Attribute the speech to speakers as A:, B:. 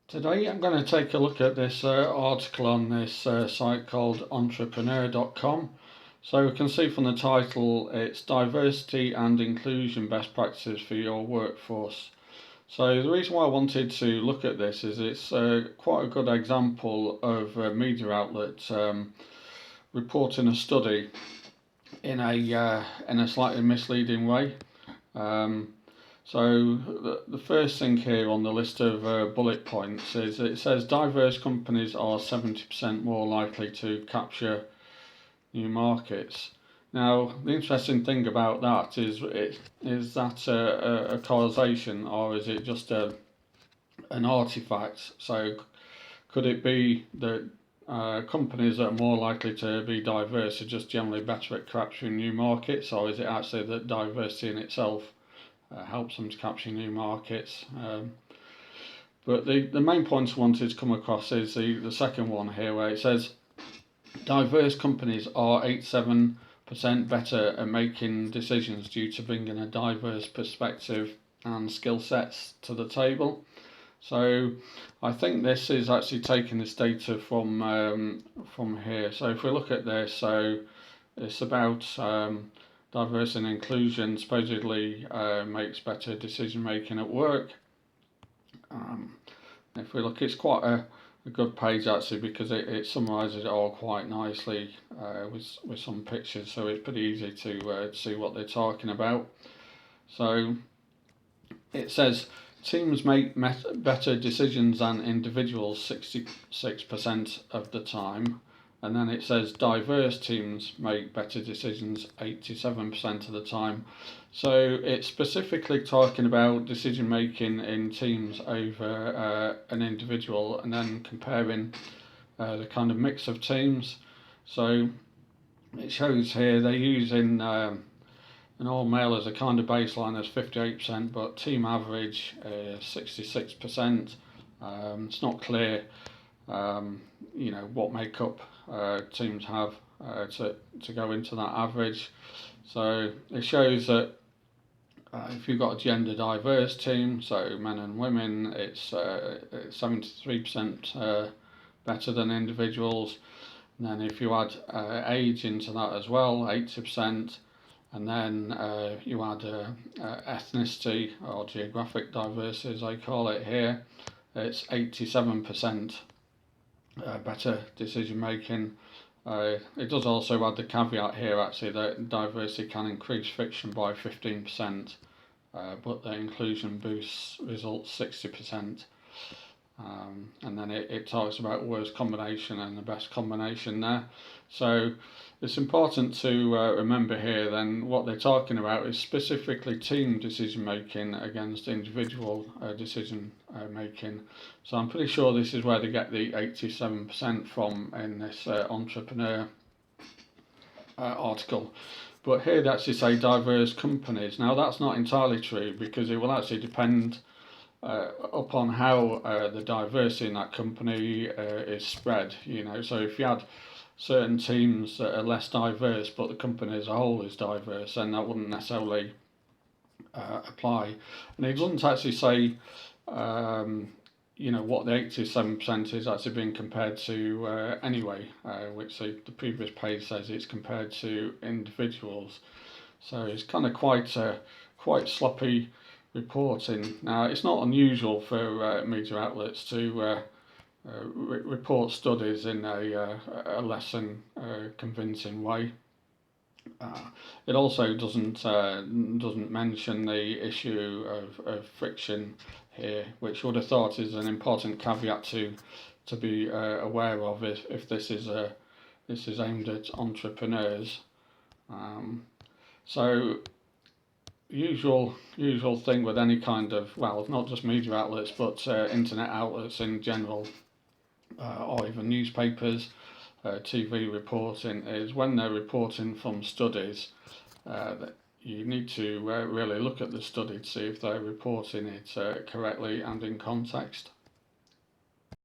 A: Today I'm going to take a look at this article on this site called entrepreneur.com. So we can see from the title it's diversity and inclusion best practices for your workforce. So the reason why I wanted to look at this is it's quite a good example of a media outlet reporting a study in a slightly misleading way. So the first thing here on the list of bullet points is it says diverse companies are 70% more likely to capture new markets. Now the interesting thing about that is that a causation, or is it just an artifact? So could it be that companies that are more likely to be diverse are just generally better at capturing new markets, or is it actually that diversity in itself helps them to capture new markets? But the main point I wanted to come across is the second one here, where it says diverse companies are 87% better at making decisions due to bringing a diverse perspective and skill sets to the table. So I think this is actually taking this data from here. So if we look at this, so it's about diversity and inclusion supposedly makes better decision making at work. If we look, it's quite a good page actually, because it summarises it all quite nicely with some pictures, so it's pretty easy to see what they're talking about. So it says teams make better decisions than individuals 66% of the time. And then it says diverse teams make better decisions 87% of the time. So it's specifically talking about decision making in teams over an individual, and then comparing the kind of mix of teams. So it shows here they're using an all male as a kind of baseline as 58%, but team average is 66%. It's not clear what makeup teams have to go into that average. So it shows that if you've got a gender diverse team, so men and women, it's 73% better than individuals. And then if you add age into that as well, 80%. And then you add ethnicity or geographic diversity, as I call it here, it's 87% better decision making. It does also add the caveat here actually that diversity can increase friction by 15%, but the inclusion boosts results 60%. And then it talks about worst combination and the best combination there. So it's important to remember here then what they're talking about is specifically team decision making against individual decision making. So I'm pretty sure this is where they get the 87% from in this entrepreneur article. But here they actually say diverse companies. Now that's not entirely true, because it will actually depend upon how the diversity in that company is spread. So if you had certain teams that are less diverse but the company as a whole is diverse, then that wouldn't necessarily apply. And it doesn't actually say what the 87% is actually being compared to anyway, which the previous page says it's compared to individuals. So it's kind of quite sloppy reporting. Now it's not unusual for media outlets to report studies in a less than convincing way. It also doesn't mention the issue of friction here, which would have thought is an important caveat to be aware of if this is aimed at entrepreneurs. So usual thing with any kind of, well, not just media outlets but internet outlets in general, or even newspapers, TV reporting, is when they're reporting from studies, that you need to really look at the study to see if they're reporting it correctly and in context.